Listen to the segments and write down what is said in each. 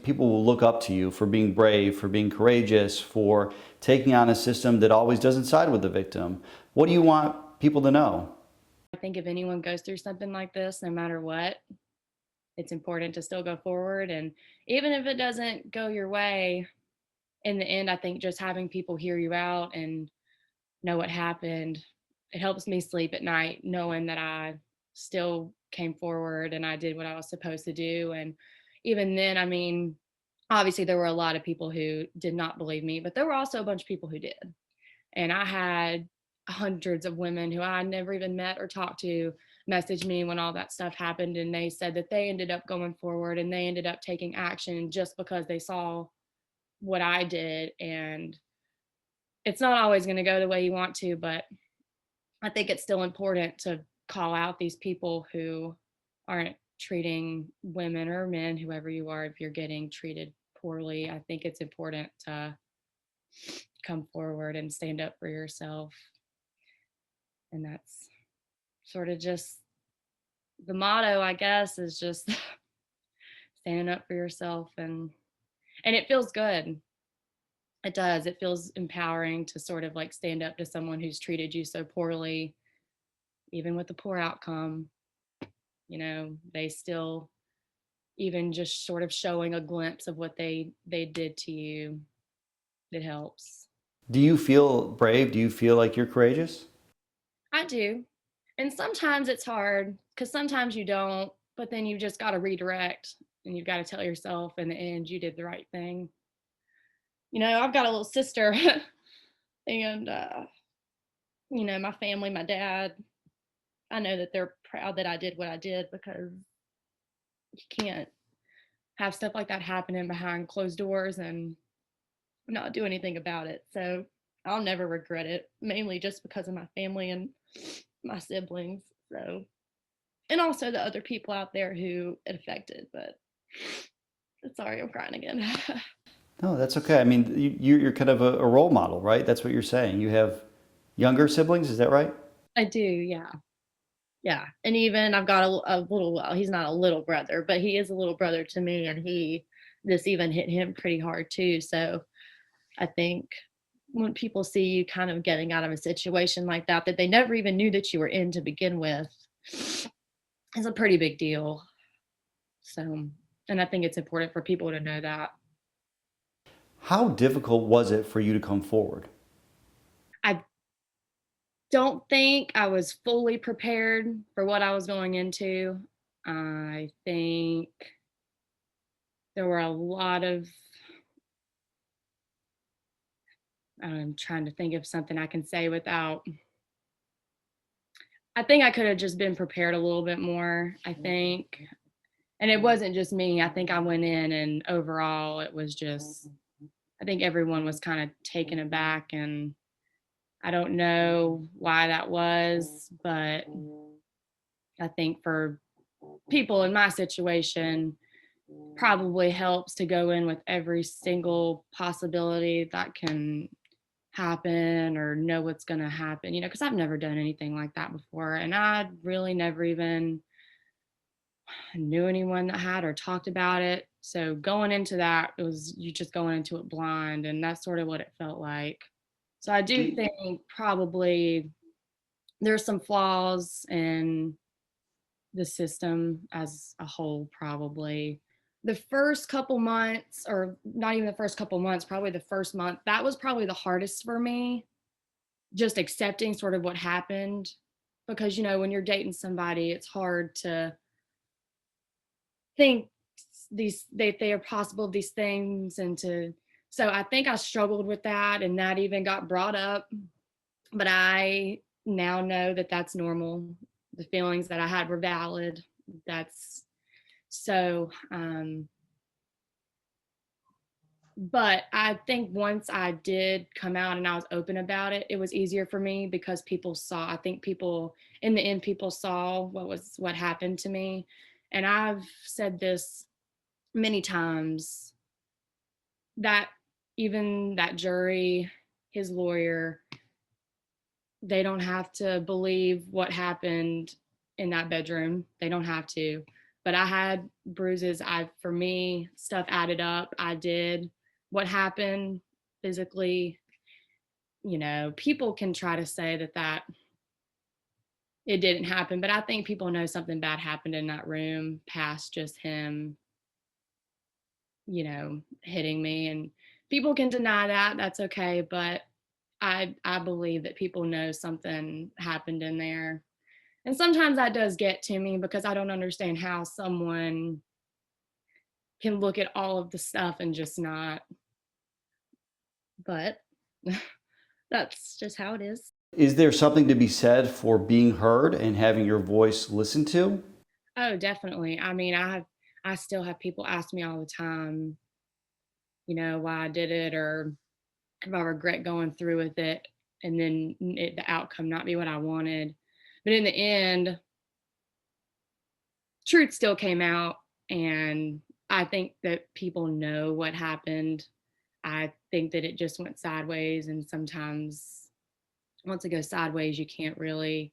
people will look up to you for being brave, for being courageous, for taking on a system that always doesn't side with the victim. What do you want people to know? I think if anyone goes through something like this, no matter what, it's important to still go forward. And even if it doesn't go your way, in the end, I think just having people hear you out and know what happened, it helps me sleep at night knowing that I still came forward and I did what I was supposed to do. And even then, I mean, obviously there were a lot of people who did not believe me, but there were also a bunch of people who did. And I had hundreds of women who I never even met or talked to message me when all that stuff happened. And they said that they ended up going forward and they ended up taking action just because they saw what I did. And it's not always going to go the way you want to, but I think it's still important to call out these people who aren't treating women or men, whoever you are, if you're getting treated poorly. I think it's important to come forward and stand up for yourself. And that's sort of just the motto, I guess, is just standing up for yourself. And it feels good. It does. It feels empowering to sort of like stand up to someone who's treated you so poorly, even with the poor outcome. They still, even just sort of showing a glimpse of what they did to you, it helps. Do you feel brave? Do you feel like you're courageous? I do. And sometimes it's hard because sometimes you don't, but then you just got to redirect and you've got to tell yourself in the end you did the right thing. I've got a little sister and, my family, my dad, I know that they're proud that I did what I did because you can't have stuff like that happening behind closed doors and not do anything about it. So I'll never regret it, mainly just because of my family and my siblings. So, and also the other people out there who it affected. But sorry, I'm crying again. No, that's okay. I mean, you're kind of a role model, right? That's what you're saying. You have younger siblings, is that right? I do, yeah. Yeah. And even I've got a little, well, he's not a little brother, but he is a little brother to me. And this even hit him pretty hard too. So I think when people see you kind of getting out of a situation like that they never even knew that you were in to begin with, is a pretty big deal. So, and I think it's important for people to know that. How difficult was it for you to come forward? I don't think I was fully prepared for what I was going into. I think there were a lot of, I'm trying to think of something I can say without, I think I could have just been prepared a little bit more. I think, and it wasn't just me. I think I went in and overall it was just, I think everyone was kind of taken aback and I don't know why that was, but I think for people in my situation, probably helps to go in with every single possibility that can happen or know what's going to happen, because I've never done anything like that before. And I really never even knew anyone that had or talked about it. So going into that, it was you just going into it blind. And that's sort of what it felt like. So I do Do, think probably there's some flaws in the system as a whole, probably. The first couple months, or not even the first couple months, probably the first month, that was probably the hardest for me, just accepting sort of what happened. Because, when you're dating somebody, it's hard to think they are possible these things and to, so I think I struggled with that and that even got brought up, but I now know that that's normal. The feelings that I had were valid. That's so, but I think once I did come out and I was open about it, it was easier for me because people saw, I think people, in the end, people saw what happened to me. And I've said this many times that even that jury, his lawyer, they don't have to believe what happened in that bedroom. They don't have to. but I had bruises. For me, stuff added up. I did what happened physically. People can try to say that it didn't happen, but I think people know something bad happened in that room past just him, hitting me. And people can deny that. That's okay. But I believe that people know something happened in there. And sometimes that does get to me because I don't understand how someone can look at all of the stuff and just not. But that's just how it is. Is there something to be said for being heard and having your voice listened to? Oh, definitely. I mean, I still have people ask me all the time, why I did it or if I regret going through with it, and then the outcome not be what I wanted. But in the end, truth still came out, and I think that people know what happened. I think that it just went sideways, and sometimes once it goes sideways, you can't really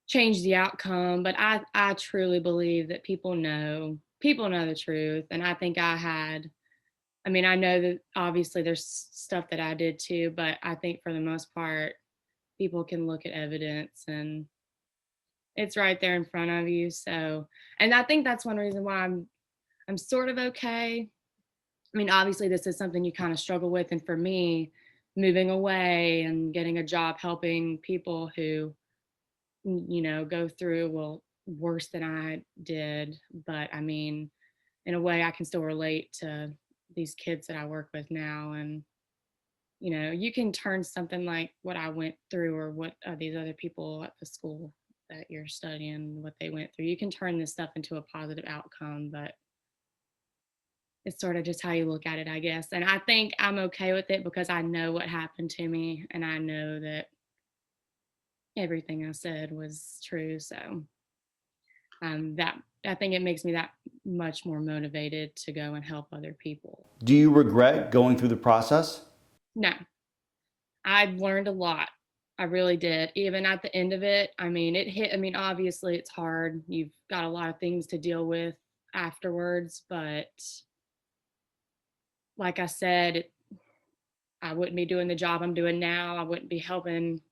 change the outcome. But I truly believe that people know the truth, and I think I mean, I know that obviously there's stuff that I did too, but I think for the most part, people can look at evidence and it's right there in front of you. So, and I think that's one reason why I'm sort of okay. I mean, obviously this is something you kind of struggle with, and for me, moving away and getting a job helping people who go through worse than I did, but I mean, in a way I can still relate to these kids that I work with now. And you can turn something like what I went through or what these other people at the school that you're studying, what they went through, you can turn this stuff into a positive outcome. But it's sort of just how you look at it, I guess. And I think I'm okay with it because I know what happened to me and I know that everything I said was true. So that I think it makes me that much more motivated to go and help other people. Do you regret going through the process? No, I learned a lot. I really did. Even at the end of it, I mean, I mean, obviously it's hard. You've got a lot of things to deal with afterwards, but like I said, I wouldn't be doing the job I'm doing now. I wouldn't be helping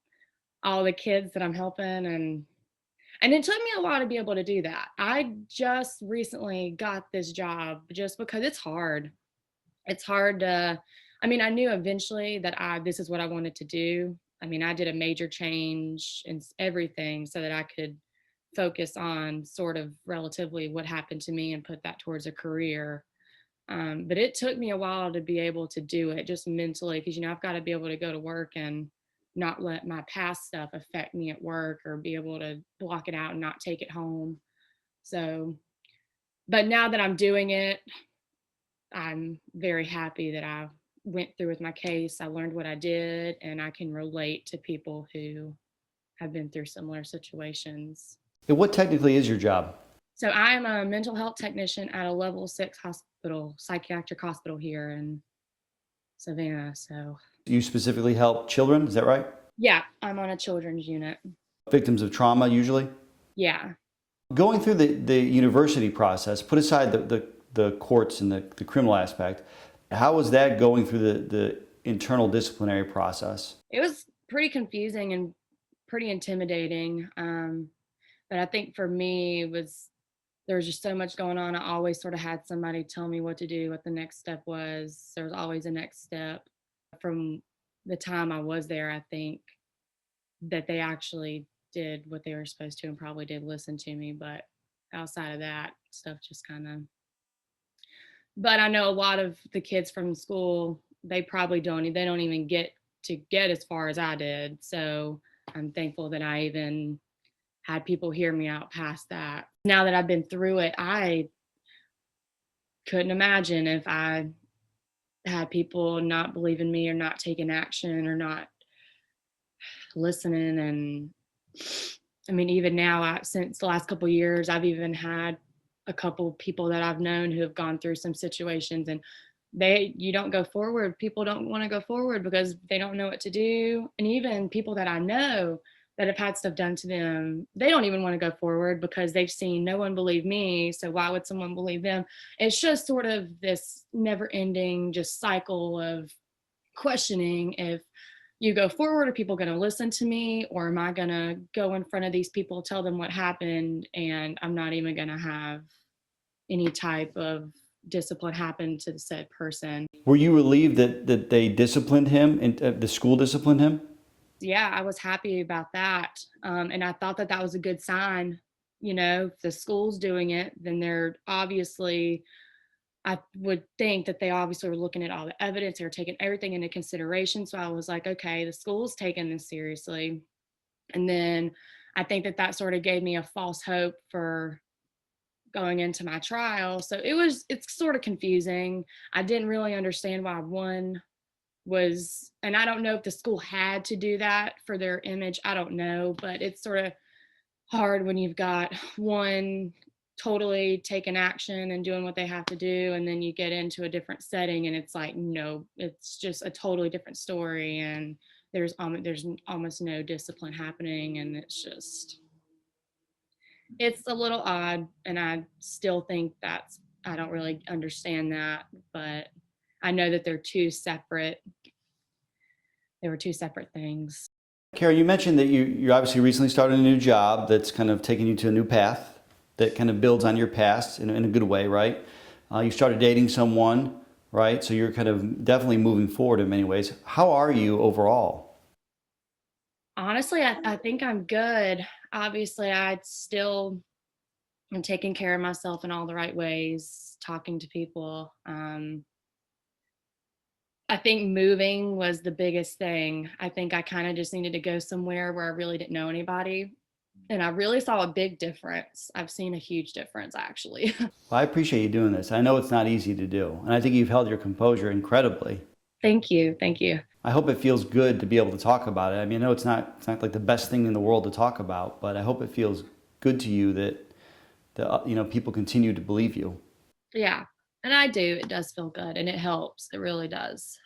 all the kids that I'm helping, and it took me a lot to be able to do that. I just recently got this job just because it's hard. It's hard to, I mean, I knew eventually that this is what I wanted to do. I mean, I did a major change in everything so that I could focus on sort of relatively what happened to me and put that towards a career. But it took me a while to be able to do it just mentally because, I've got to be able to go to work and not let my past stuff affect me at work or be able to block it out and not take it home. So, but now that I'm doing it, I'm very happy that I went through with my case. I learned what I did, and I can relate to people who have been through similar situations. And what technically is your job? So I am a mental health technician at a level 6 hospital, psychiatric hospital here in Savannah. So You specifically help children, is that right? yeah, I'm on a children's unit. Victims of trauma, usually? Yeah. Going through the university process, put aside the courts and the criminal aspect, how was that going through the internal disciplinary process? It was pretty confusing and pretty intimidating. But I think for me, there was just so much going on. I always sort of had somebody tell me what to do, what the next step was. There was always a next step. From the time I was there, I think that they actually did what they were supposed to and probably did listen to me. But outside of that, stuff just kind of. But I know a lot of the kids from school, they probably they don't even get as far as I did. So I'm thankful that I even had people hear me out past that. Now that I've been through it, I couldn't imagine if I had people not believing me or not taking action or not listening. And I mean, even now, since the last couple of years, I've even had a couple people that I've known who have gone through some situations, and you don't go forward. People don't want to go forward because they don't know what to do. And even people that I know, that have had stuff done to them, they don't even want to go forward because they've seen no one believe me. So why would someone believe them? It's just sort of this never ending just cycle of questioning if you go forward, are people going to listen to me, or am I going to go in front of these people, tell them what happened, and I'm not even going to have any type of discipline happen to the said person. Were you relieved that they disciplined him and the school disciplined him? Yeah, I was happy about that. And I thought that that was a good sign. You know, if the school's doing it, then they're obviously, I would think that they obviously were looking at all the evidence, they were taking everything into consideration. So I was like, okay, the school's taking this seriously. And then I think that that sort of gave me a false hope for going into my trial. So it's sort of confusing. I didn't really understand why one was, and I don't know if the school had to do that for their image. I don't know, but it's sort of hard when you've got one totally taking action and doing what they have to do, and then you get into a different setting and it's like, no, it's just a totally different story, and there's almost no discipline happening, and it's a little odd, and I still think I don't really understand that, but I know that they were two separate things. Karah, you mentioned that you obviously recently started a new job that's kind of taking you to a new path that kind of builds on your past in a good way, right? You started dating someone, right? So you're kind of definitely moving forward in many ways. How are you overall? Honestly, I think I'm good. Obviously, I'm taking care of myself in all the right ways, talking to people. I think moving was the biggest thing. I think I kind of just needed to go somewhere where I really didn't know anybody. And I really saw a big difference. I've seen a huge difference, actually. Well, I appreciate you doing this. I know it's not easy to do, and I think you've held your composure incredibly. Thank you. Thank you. I hope it feels good to be able to talk about it. I mean, I know it's not like the best thing in the world to talk about, but I hope it feels good to you that people continue to believe you. Yeah. And I do. It does feel good and it helps. It really does.